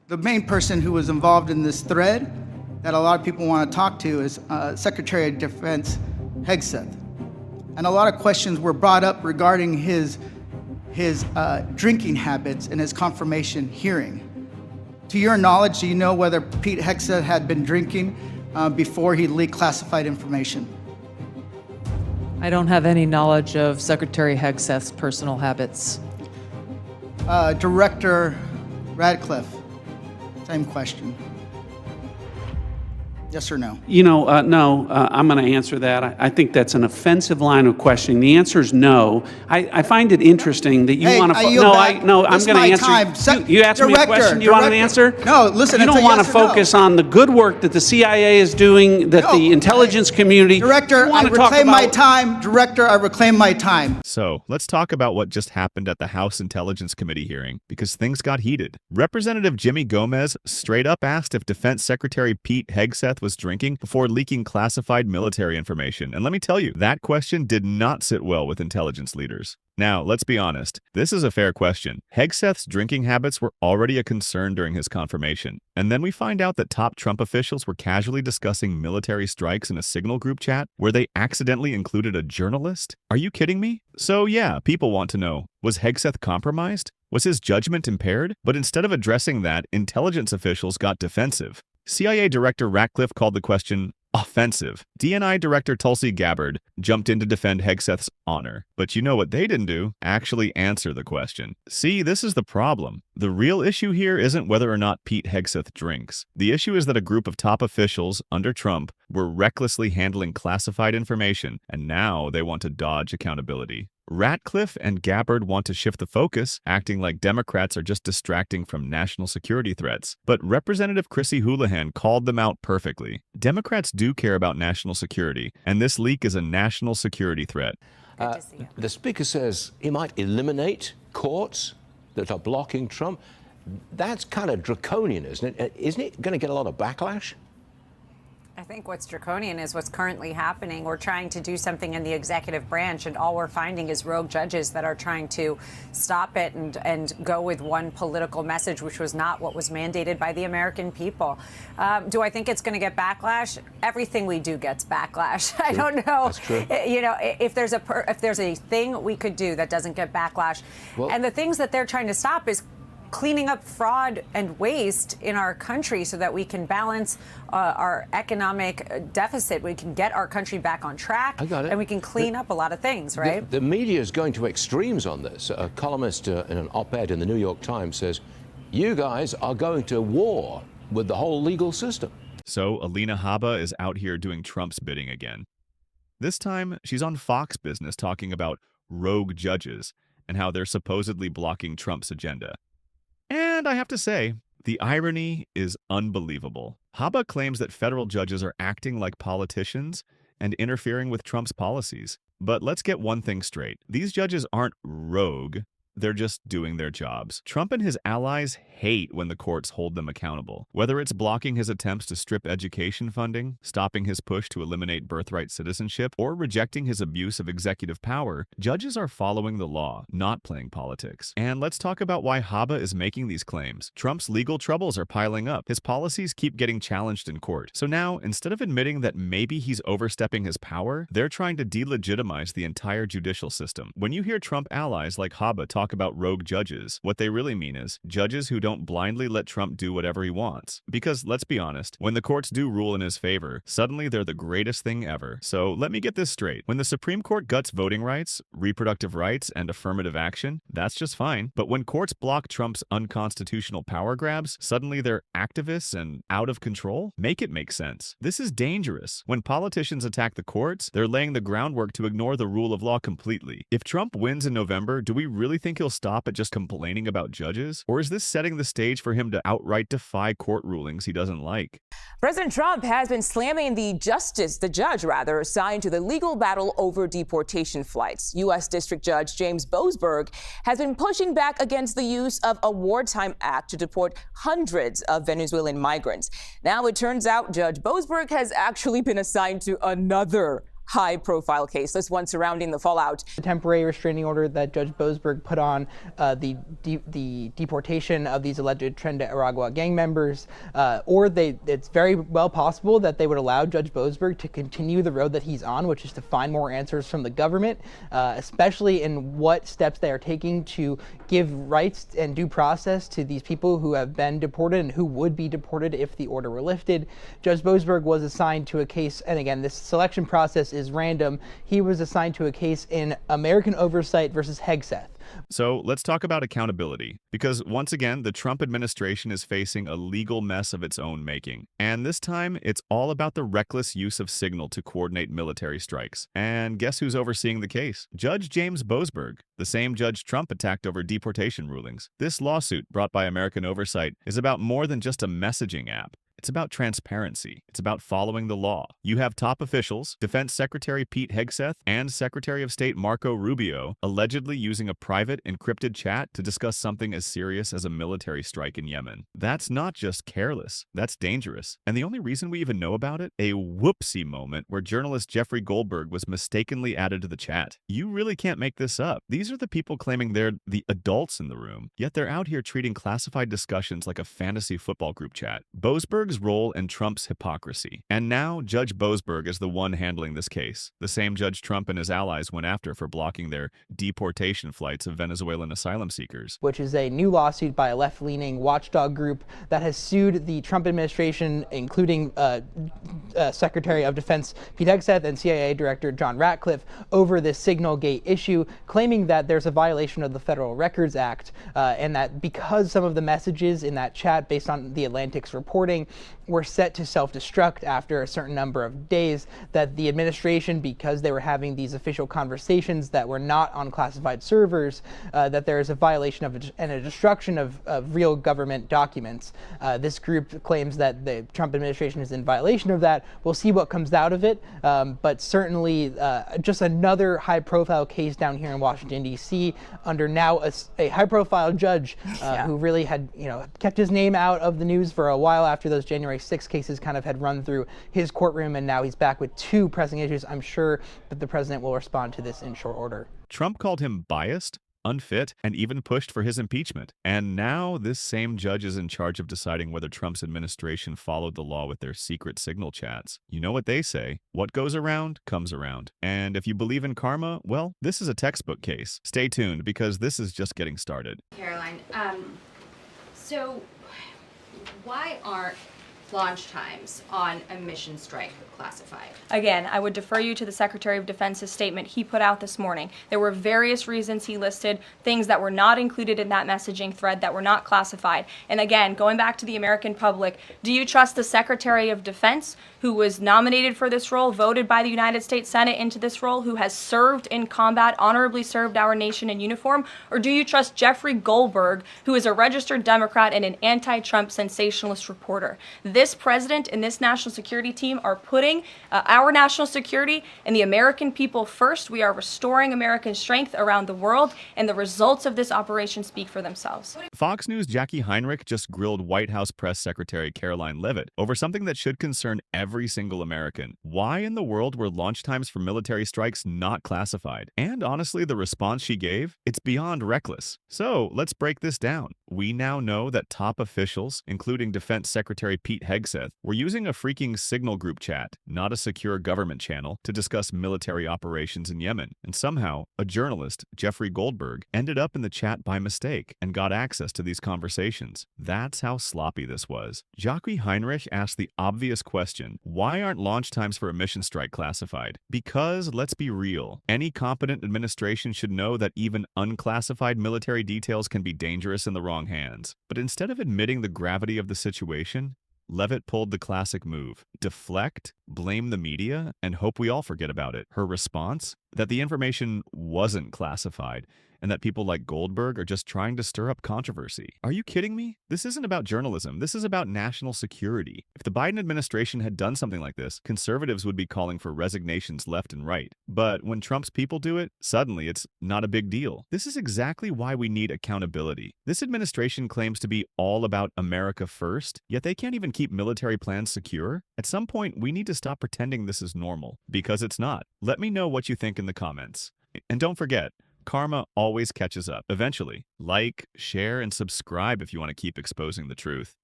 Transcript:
The main person who was involved in this thread that a lot of people want to talk to is Secretary of Defense Hegseth. And a lot of questions were brought up regarding his drinking habits in his confirmation hearing. To your knowledge, do you know whether Pete Hegseth had been drinking before he leaked classified information? I don't have any knowledge of Secretary Hegseth's personal habits. Director Radcliffe, same question. Yes or no? No, I'm going to answer that. I think that's an offensive line of questioning. The answer is no. I find it interesting that you want to... I'm going to answer. You asked me a question. You want an answer? No, listen. You don't want to focus on the good work that the CIA is doing, that the intelligence community... Director, I reclaim my time. Director, I reclaim my time. So let's talk about what just happened at the House Intelligence Committee hearing, because things got heated. Representative Jimmy Gomez straight up asked if Defense Secretary Pete Hegseth was drinking before leaking classified military information. And let me tell you, that question did not sit well with intelligence leaders. Now, let's be honest. This is a fair question. Hegseth's drinking habits were already a concern during his confirmation. And then we find out that top Trump officials were casually discussing military strikes in a Signal group chat where they accidentally included a journalist? Are you kidding me? So yeah, people want to know, was Hegseth compromised? Was his judgment impaired? But instead of addressing that, intelligence officials got defensive. CIA Director Ratcliffe called the question offensive. DNI Director Tulsi Gabbard jumped in to defend Hegseth's honor. But you know what they didn't do? Actually answer the question. See, this is the problem. The real issue here isn't whether or not Pete Hegseth drinks. The issue is that a group of top officials under Trump were recklessly handling classified information, and now they want to dodge accountability. Ratcliffe and Gabbard want to shift the focus, acting like Democrats are just distracting from national security threats. But Representative Chrissy Houlihan called them out perfectly. Democrats do care about national security, and this leak is a national security threat. The Speaker says he might eliminate courts that are blocking Trump. That's kind of draconian, isn't it? Isn't it going to get a lot of backlash? I think what's draconian is what's currently happening. We're trying to do something in the executive branch, and all we're finding is rogue judges that are trying to stop it and go with one political message, which was not what was mandated by the American people. Do I think it's going to get backlash? Everything we do gets backlash. I don't know. That's true. If there's a thing we could do that doesn't get backlash, and the things that they're trying to stop is cleaning up fraud and waste in our country so that we can balance our economic deficit. We can get our country back on track. I got it. And we can clean up a lot of things, right? The media is going to extremes on this. A columnist in an op-ed in the New York Times says, you guys are going to war with the whole legal system. So Alina Habba is out here doing Trump's bidding again. This time, she's on Fox Business talking about rogue judges and how they're supposedly blocking Trump's agenda. And I have to say, the irony is unbelievable. Habba claims that federal judges are acting like politicians and interfering with Trump's policies. But let's get one thing straight. These judges aren't rogue. They're just doing their jobs. Trump and his allies hate when the courts hold them accountable. Whether it's blocking his attempts to strip education funding, stopping his push to eliminate birthright citizenship, or rejecting his abuse of executive power, judges are following the law, not playing politics. And let's talk about why Habba is making these claims. Trump's legal troubles are piling up. His policies keep getting challenged in court. So now, instead of admitting that maybe he's overstepping his power, they're trying to delegitimize the entire judicial system. When you hear Trump allies like Habba talk about rogue judges, what they really mean is judges who don't blindly let Trump do whatever he wants. Because let's be honest, when the courts do rule in his favor, suddenly they're the greatest thing ever. So let me get this straight. When the Supreme Court guts voting rights, reproductive rights, and affirmative action, that's just fine. But when courts block Trump's unconstitutional power grabs, suddenly they're activists and out of control? Make it make sense. This is dangerous. When politicians attack the courts, they're laying the groundwork to ignore the rule of law completely. If Trump wins in November, do we really think he'll stop at just complaining about judges? Or is this setting the stage for him to outright defy court rulings he doesn't like? President Trump has been slamming the judge assigned to the legal battle over deportation flights. U.S. District Judge James Boasberg has been pushing back against the use of a wartime act to deport hundreds of Venezuelan migrants. Now it turns out Judge Boasberg has actually been assigned to another high-profile case, this one surrounding the fallout. The temporary restraining order that Judge Boasberg put on the deportation of these alleged Tren de Aragua gang members, it's very well possible that they would allow Judge Boasberg to continue the road that he's on, which is to find more answers from the government, especially in what steps they are taking to give rights and due process to these people who have been deported and who would be deported if the order were lifted. Judge Boasberg was assigned to a case, and again, this selection process is random. He was assigned to a case in American Oversight versus Hegseth. So let's talk about accountability, because once again, the Trump administration is facing a legal mess of its own making. And this time, it's all about the reckless use of signal to coordinate military strikes. And guess who's overseeing the case? Judge James Boasberg, the same judge Trump attacked over deportation rulings. This lawsuit, brought by American Oversight, is about more than just a messaging app. It's about transparency. It's about following the law. You have top officials, Defense Secretary Pete Hegseth and Secretary of State Marco Rubio, allegedly using a private, encrypted chat to discuss something as serious as a military strike in Yemen. That's not just careless. That's dangerous. And the only reason we even know about it? A whoopsie moment where journalist Jeffrey Goldberg was mistakenly added to the chat. You really can't make this up. These are the people claiming they're the adults in the room, yet they're out here treating classified discussions like a fantasy football group chat. Boasberg's role and Trump's hypocrisy. And now Judge Boasberg is the one handling this case, the same judge Trump and his allies went after for blocking their deportation flights of Venezuelan asylum seekers. Which is a new lawsuit by a left-leaning watchdog group that has sued the Trump administration, including Secretary of Defense Pete Hegseth and CIA Director John Ratcliffe, over this Signal Gate issue, claiming that there's a violation of the Federal Records Act, and that because some of the messages in that chat, based on the Atlantic's reporting, were set to self-destruct after a certain number of days, that the administration, because they were having these official conversations that were not on classified servers, that there is a violation of and a destruction of real government documents. This group claims that the Trump administration is in violation of that. We'll see what comes out of it, but certainly just another high-profile case down here in Washington, D.C., under now a high-profile judge who really had kept his name out of the news for a while after those January 6 cases kind of had run through his courtroom, and now he's back with two pressing issues. I'm sure that the president will respond to this in short order. Trump called him biased, unfit, and even pushed for his impeachment. And now this same judge is in charge of deciding whether Trump's administration followed the law with their secret signal chats. You know what they say, what goes around comes around. And if you believe in karma, well, this is a textbook case. Stay tuned, because this is just getting started. Karoline, so why aren't launch times on a mission strike classified? Again, I would defer you to the Secretary of Defense's statement he put out this morning. There were various reasons he listed, things that were not included in that messaging thread that were not classified. And again, going back to the American public, do you trust the Secretary of Defense, who was nominated for this role, voted by the United States Senate into this role, who has served in combat, honorably served our nation in uniform? Or do you trust Jeffrey Goldberg, who is a registered Democrat and an anti-Trump sensationalist reporter? This president and this national security team are putting our national security and the American people first. We are restoring American strength around the world, and the results of this operation speak for themselves. Fox News' Jacqui Heinrich just grilled White House Press Secretary Karoline Leavitt over something that should concern every single American. Why in the world were launch times for military strikes not classified? And honestly, the response she gave, it's beyond reckless. So let's break this down. We now know that top officials, including Defense Secretary Pete Hegseth, were using a freaking signal group chat, not a secure government channel, to discuss military operations in Yemen. And somehow, a journalist, Jeffrey Goldberg, ended up in the chat by mistake and got access to these conversations. That's how sloppy this was. Jacqui Heinrich asked the obvious question, why aren't launch times for a mission strike classified? Because, let's be real, any competent administration should know that even unclassified military details can be dangerous in the wrong hands. But instead of admitting the gravity of the situation, Leavitt pulled the classic move: deflect, blame the media, and hope we all forget about it. Her response? That the information wasn't classified. and that people like Goldberg are just trying to stir up controversy. Are you kidding me? This isn't about journalism. This is about national security. If the Biden administration had done something like this, conservatives would be calling for resignations left and right. But when Trump's people do it, suddenly it's not a big deal. This is exactly why we need accountability. This administration claims to be all about America first, yet they can't even keep military plans secure. At some point, we need to stop pretending this is normal, because it's not. Let me know what you think in the comments. And don't forget, karma always catches up eventually. Like, share, and subscribe if you want to keep exposing the truth.